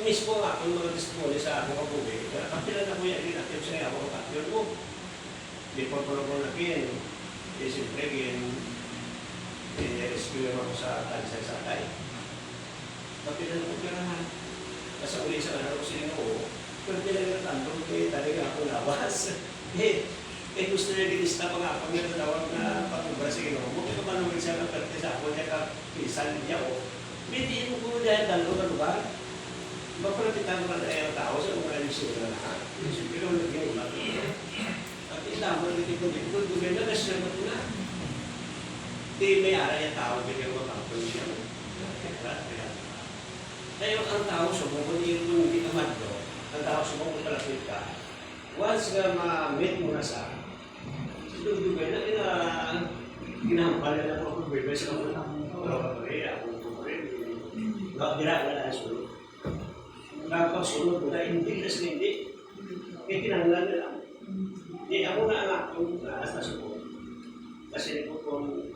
mismo nga, kung mga testimony sa aking kabuhi, kapilan na ko yan, inatip sa ako ng kapyon mo. Before ko na ko nakin, siyempre, rescue ako sa tansay sakay. Kapilan na ko pirahan. Kasi uli sa ano ko sila ko, pero pinagkatandong talaga ako lawas. Gusto niya ginista pa nga ako nito tawag na pag-ubra sa ino. Mukha ka ba naman siya ng perte sa ako niya kapisan niya ko. Hindi mo ko dahil dalo ka lugar. Mapalapitan ko na yung tao sa mga elisyon na lahat. Siyempre ko naging ulat. At ilaman dito dito, gumenda na siya matuna. Di may ara yung tao, bigyan mo kapag niya. Kaya ang tao sumukot, hindi ka madlo, ang tao sumukot palapit ka. Once nga ma-meet mo na sa dugay na ginahampal na ako kung bebe sa mga ako ginagawa na sunod. Kapag sunod na hindi na sila hindi, kaya kinahanglan nila. Hindi ako na anak kung naas na sunod. Kasi ko kung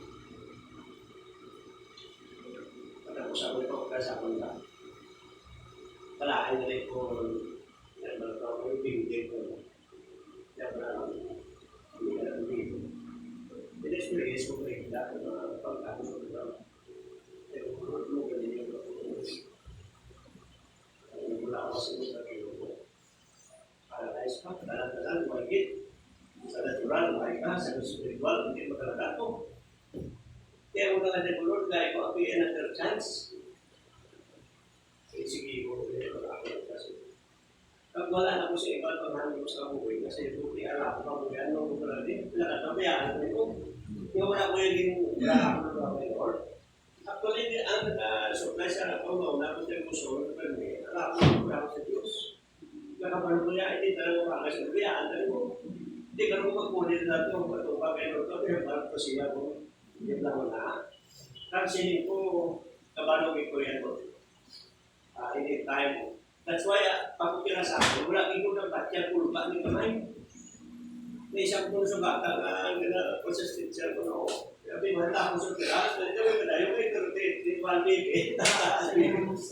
pagkakos ako ito kasama nila. Palaan nila kung yung pinigay ko. Kaya parang in-experience ko rin dati na pagkakos ko ito. Pero kung ano ka din yung mula ako sa mga kilo ko. Paradise pa, talang-talang, mahigit. Sa natural, mahigit sa spiritual, hindi magkalagat ko. Kaya kung nakadevelop, kaya ko ako yung another chance. Sige ko, pag wala na ko sa iba, paghahan ko sa kabuhay, kasi buti alam ko kabuhay, ano ko pala din, nakatabayaan ko ito. Yung wala ko yung wala ako ng mga Lord. Actually, ang surprise na ako, mauna ko sa gusto, alam ko wala ko sa Diyos. Nakapano ko niya, hindi talaga mga sa kabayaan, talaga mo. Hindi ka naman magkulit na ito, matupag kayo ito, pero parang ko siya ko, hindi lang na. Kansinin ko, kabalong ko yan ko. Hindi tayo. That's why, pakukira sa akin, wala ko ng batya kulpa ni kamay. May isang po sa bata na consistent ko na ako. Sabi, mahal ako sa pira, dito may padayo ko, pero di ba baby?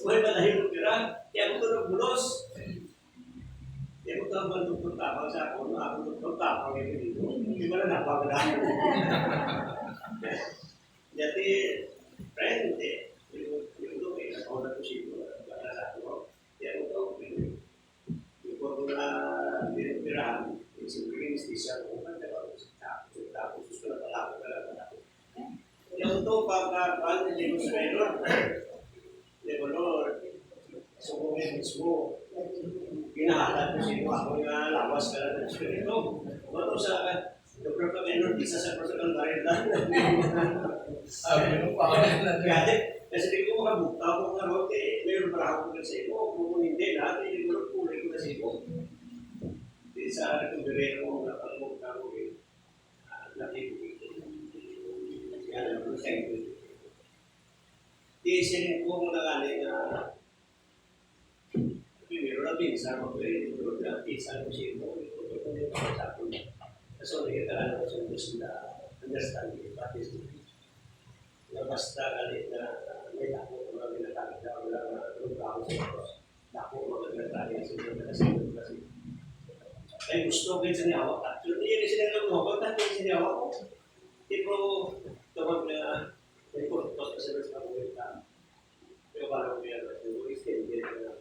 May padayo ko pira, kaya ako ito nagbulos. Kaya ako ito ang bandong tapang sa ako, na ako ito tapang ito dito. Hindi ba na napagdaan? Jadi, friend, yung ito, ako na po siya. Ya untuk ko na pinipirahan, siyempre siya kung ano ba kita khusus ko na pala ako. Yung ito, pagkakal ni Lord, so kung mismo, ginahalat ko siya ako nga lawas ka lang ng Espiritu. Ito sa Dr. Kamenon, isa sa personal marilan. Sabi mo pa kasi di ko makabukta ko nga ron, mayroon para ako kasi ko, kung hindi natin, hindi ko kulay ko kasi ko. Di sa rekomendero mo, nakabukta ko nakikita. Yan ang thank you. Di sinin ko mga galing na mayroon na pinsan mo, mayroon na pinsan ko siya mo, mayroon na sa akin. Kasi nakita ko sa gusto na understanding, practice mo. Na basta galit na may dako ko mga ginatagit na wala na lugaw sa ito. Dako ko mga ginatagit sa ito kasi. Ay gusto ko yung sinihawak ka. So, hindi yung sinihawak ko, yung sinihawak ko. Tipo, tawag na may kurtos kasi mas mabuhay ka. Pero parang may ano, yung extended na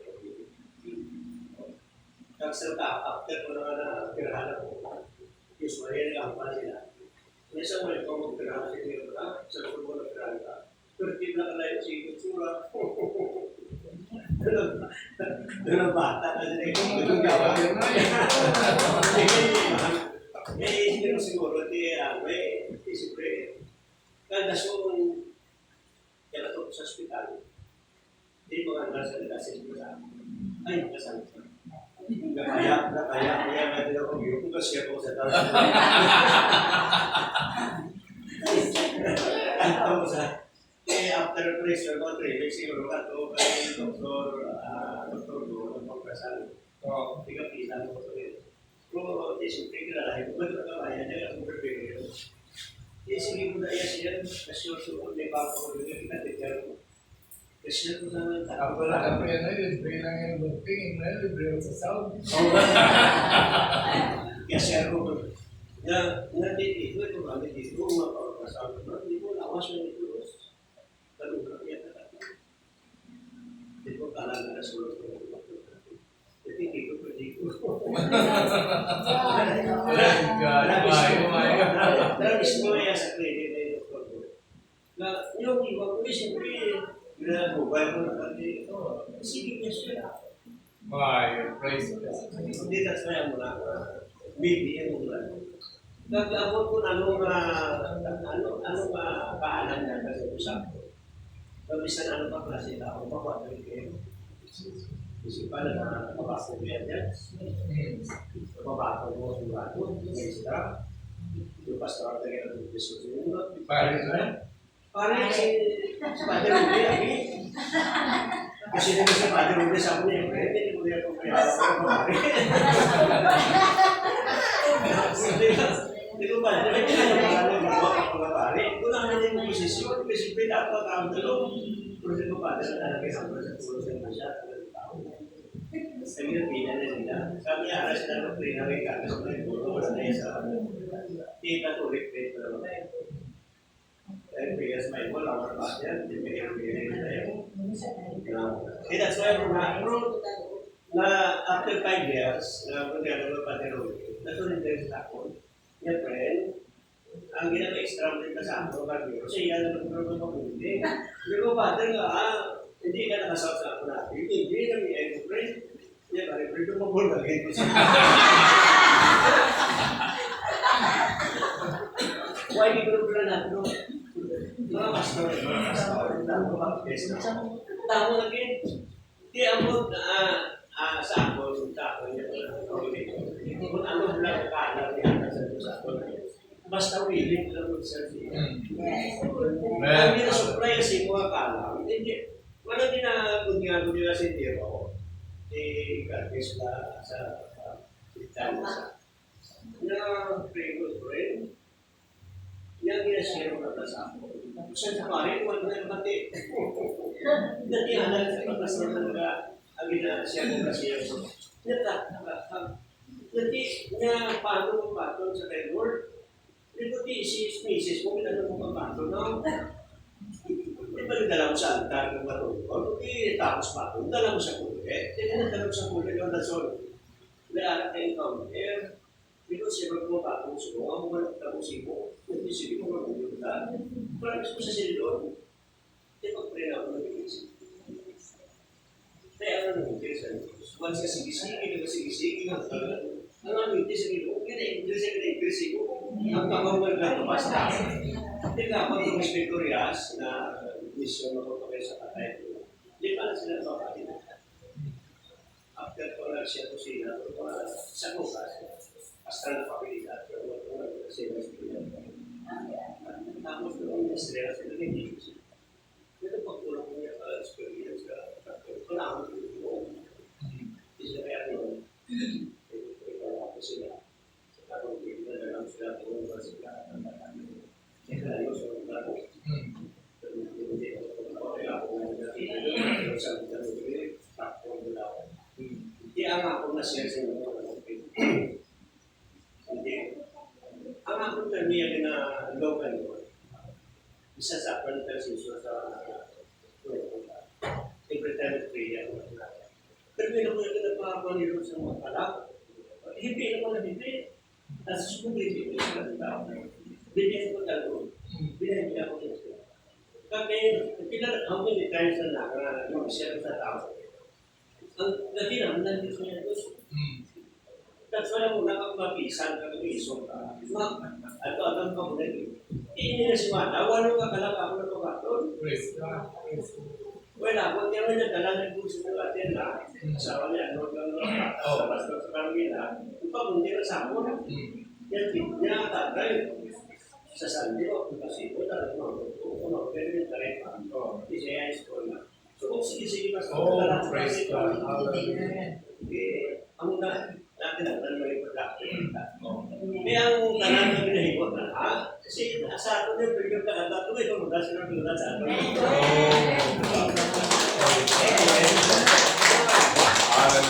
nagsalita, after ko na pirahan ako, usually nag-ampal sila. Minsan mo ito mag-pirahan sa inyo ka, sa subo na pirahan ka. Pero di na kalayo sa ito sura. Doon ang bata kasi itong gawa. Hindi mo siguro, may siyempre, kada siyong kaya ito sa ospital, hindi mo nga nasa nalasin ko sa ay, kasama sa nakaya natin ako yung kasi ako sa tao. Ano sa after pressure ko 3 weeks siguro ka to kay doktor do ang pagkasan. Tiga pisa ko to. Pero siyempre kilala ko ba ito kaya niya ang prepare. Sige mo na yan kasi so may bago ko rin kita tigyan. Kasi ko sa wala ka pa yan, bilang yung tingin mo yan, libre ako sa sound. Kaya share ko ba? Na dito, ito kami dito, mapapasal ko, hindi ko lawas na ito. Tanong ka kaya talaga. Hindi ko talaga na sulot ko. Hindi ko pwede ko. Nabis mo yan sa credit na ito. Yung iba ko, siyempre, mobile ko na kami. Sige niya siya. Praise God. Hindi na saya mo na. Maybe yung mula. Nag-abot ko ano paalam na kasi usap ko. Kabisan ano pa klase tao, mapapagod kayo. Isipan na mapapagod yan yan. Mapapagod mo yung rato, may sila. Yung pastor na kaya ng diskusin mo. Pare si Padre Rudy, kasi nito si Padre Rudy sa akin niya, hindi ko niya kumpiyawa ko pare. Hindi ko ba, hindi ko na yung mga pare. Kung naman yung posisyon, kasi pinapa ka ang dalong. Pero hindi ko pa, dahil talaga yung mga sa tulong sa mga siya, sabi na pina na nila. Sabi niya, aras na ng prina, may kagas na yung tulong, wala na yung sa tita to repeat na naman. Dahil bigas may mo, lawan pa siya, hindi pinag-pinag na tayo. That's why na after 5 years, na magkano ng Padre Rudy, nasunod sa ako. Yan, friend, ang ginag-extra mo rin kasama ko, kasi yan naman ko naman mabuti. Hindi ko, Padre nga, hindi ka nakasal sa ako natin. Hindi kami ay friend. Yan, pare, friend ko mabulagay ko siya. Why di ko pala natin? Mga pastor, tamo lagi. Di ako sa ako, niya kung ano lang kaalam niya sa ako. Basta willing lang mag-serve niya. Ang ginasupply kasi mga kaalam, wala din na kundihan nila si Tiro. Ikagis na sa Italian. Na pray-good friend. Yang ginashare mo na sa ako. Sa pare, wala na yung pati. Dati anak sa pagkasal talaga ang ginashare mo kasi yung dati niya paano mo patong sa kay Lord. Dati si Mrs. mo, pinanong mo patong na. Di ba nagdala mo sa altar ng patong? Di tapos patong, dala mo sa kulit. Di ba nagdala mo sa kulit yung nasol? Naarak na yung counter. Dito siya magpapatong sa mga mga nagtapusipo. Hindi sige mo magpapagpunta. Promise mo sa silidor. Di ba pray na ako nag-iisip? Kaya ano nang hindi sa Diyos? Once ka sige-sige, sige-sige, ang ano hindi sa Diyos? Kina-increase ko. Ang pangawal na ito basta. Hindi ka ako itong Miss Victorias na mission na ko kayo sa patay. Di ba na sila napapagin? After ko lang siya ko sila, sa bukas. Hasta la familia, pero bueno, se va a estudiar. Estamos con una estrella de la iglesia. Yo no puedo poner a la experiencia, pero con la otra, y se ve a todo. La posibilidad. Se está rompiendo la ciudad de una ciudad. Es la Dios en un lado. Pero no tiene la comunidad, pero se ha quitado de la comunidad. Y haga una ciencia en el ang akong termiya na local mo, isa sa pantasiso sa every time of prayer. Pero may naman yung nagpapaliro sa mga kalak. Hindi naman na hindi. Tapos sumugli ko sa mga tao. Bigyan ko talo. Bigyan niya ako ito. Kasi how many times na mag-share sa tao. Ang gabi naman nandito niya ito. That's why mo nakakapisan ka ng iso ka. Ato-atang ka mo na ito. Hindi na si Mata. Wala ka kalak ako na tumaton. Wala. Kung niya may nagdala ng gusto ng atin na asawa niya, ano lang lang sa pastor sa Carmina, ipabundi na sa ako. Yan, niya tatay. Sa Sandio, kasi ko talaga mga pero yung tarepa. Isaya is ko na. So, sige, mas praise God. Ang natin ang may production. Kaya ang tanan na pinahikot na, kasi sa ato niya, pero yung kalata, ito, ito, mula sila sa ato.